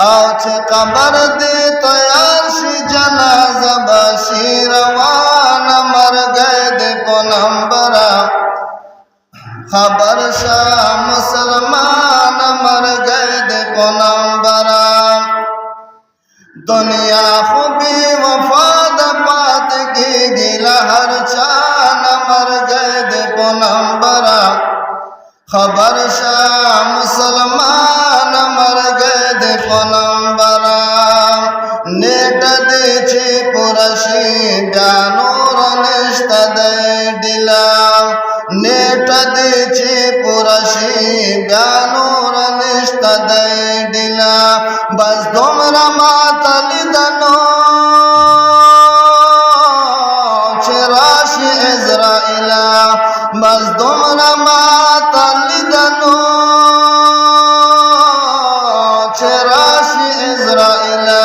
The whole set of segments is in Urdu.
آج قبر دے تیار شی جنازہ باشی روانہ مر گئے دے پنمبرا خبر شاہ مسلمان مر گئے دے پنمبرا دنیا خوبی وفاد پات کی گلا ہر چان مر گئے دے پنمبرا خبر شاہ مسلمان مر گئے دے پنمبرا نیٹ دیچے پرشی بیانور نشت دے دلا نیٹ دیچے پرشی بیانور نشت دے دلا بس دمرا ماتلی دنو چراشی ازرائیلا بس دمرا ماتلی دنو چراشی ازرائیلا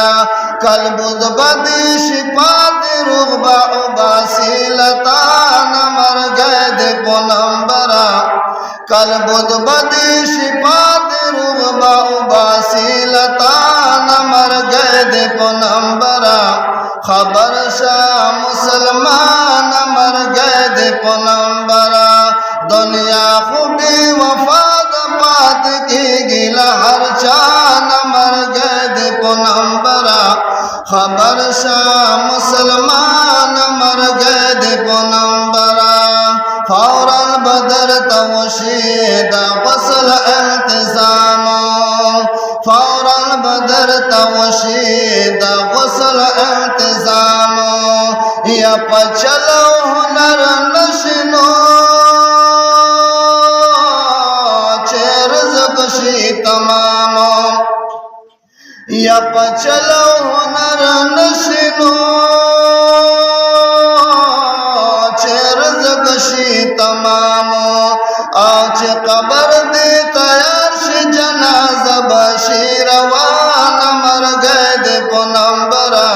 قلب بدی شپات رغبا عباسیلتان مر گئے دے پنمبرا قلب بدی شپات رغبا عباسیلتان مر گئے دے پنمبرا خبر شاہ مسلمان مر گئے دے پنمبرا دنیا خوبی وفاد پات کی گلا ہر چان مر گئے دے پنمبرا خبر شاہ مسلمان مر گئے دے پنمبرا فوراً بدر توشید غسل التزام فوراً بدر توشید غسل التزام یا پچلو ہنر نشنو رزق تمام یا پچلو ہنر نشنو رزق تمام آج قبر دے تیار شی جنازہ باشی روانہ مر گئے دے پنمبرا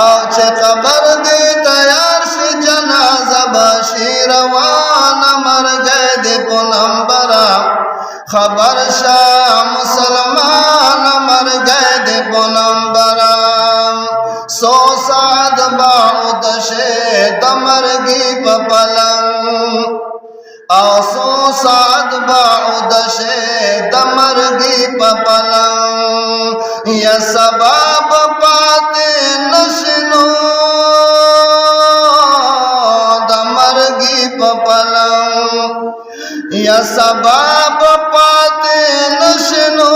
آج قبر دے تیار شی جنازہ باشی روانہ مر گئے دے پنمبرا خبر شاہ مسلمان مر گئے دے پنمبرا سو سعد باعد شید مرگی پپلنگ سو سعد باعد شید مرگی پپلنگ یا سباب پاتے نشنو دمرگی پپلنگ یا سباب پاتے نشنو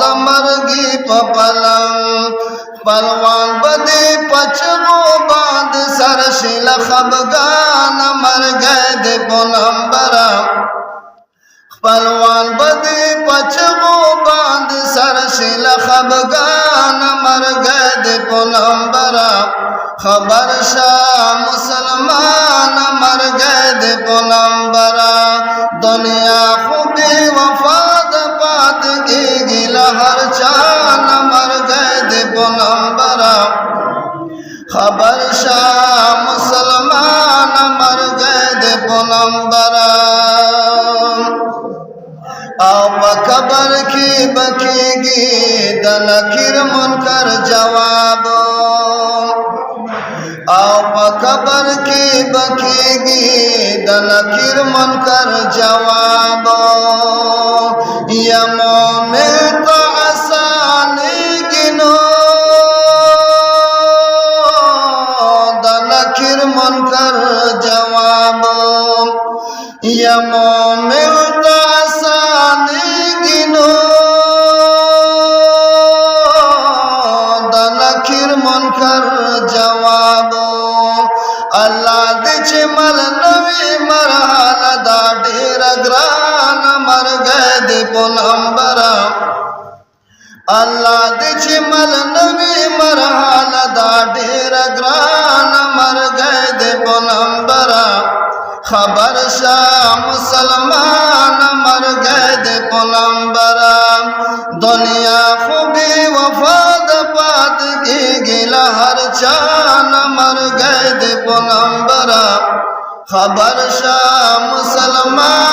دمرگی پپلنگ پلوان بدی پچھو باند سرشل خبگان مر گئے دے پنمبرا پلوان بدی پچھو باند سرشل خبگان مر گئے دے پنمبرا خبر شاہ مسلمان مر گئے دے پنمبرا دنیا خوبی وفاد پات کی گلا ہر چان مر گئے دے پنمبرا خبر شاہ مسلمان مر گئے دے پنمبرا او بقبر کی بکی گی دنکر منکر جواب او بقبر کی بکی گی دنکر منکر جواب یا مومن تو آسانی گنو دنکر منکر جواب یا مومن تو آسانی گنو دنکر منکر جواب اللہ دچ مل نوی مرحل دا ڈیر گران مر گئے دے پنمبرا اللہ دچ مل نوی مرحل دا ڈیر گران مر گئے دے پنمبرا خبر شاہ مسلمان مر گئے دے پنمبرا دنیا خوبی وفاد پات کی گلا ہر چان مر گئے دے پنمبرا خبر شاہ مسلمان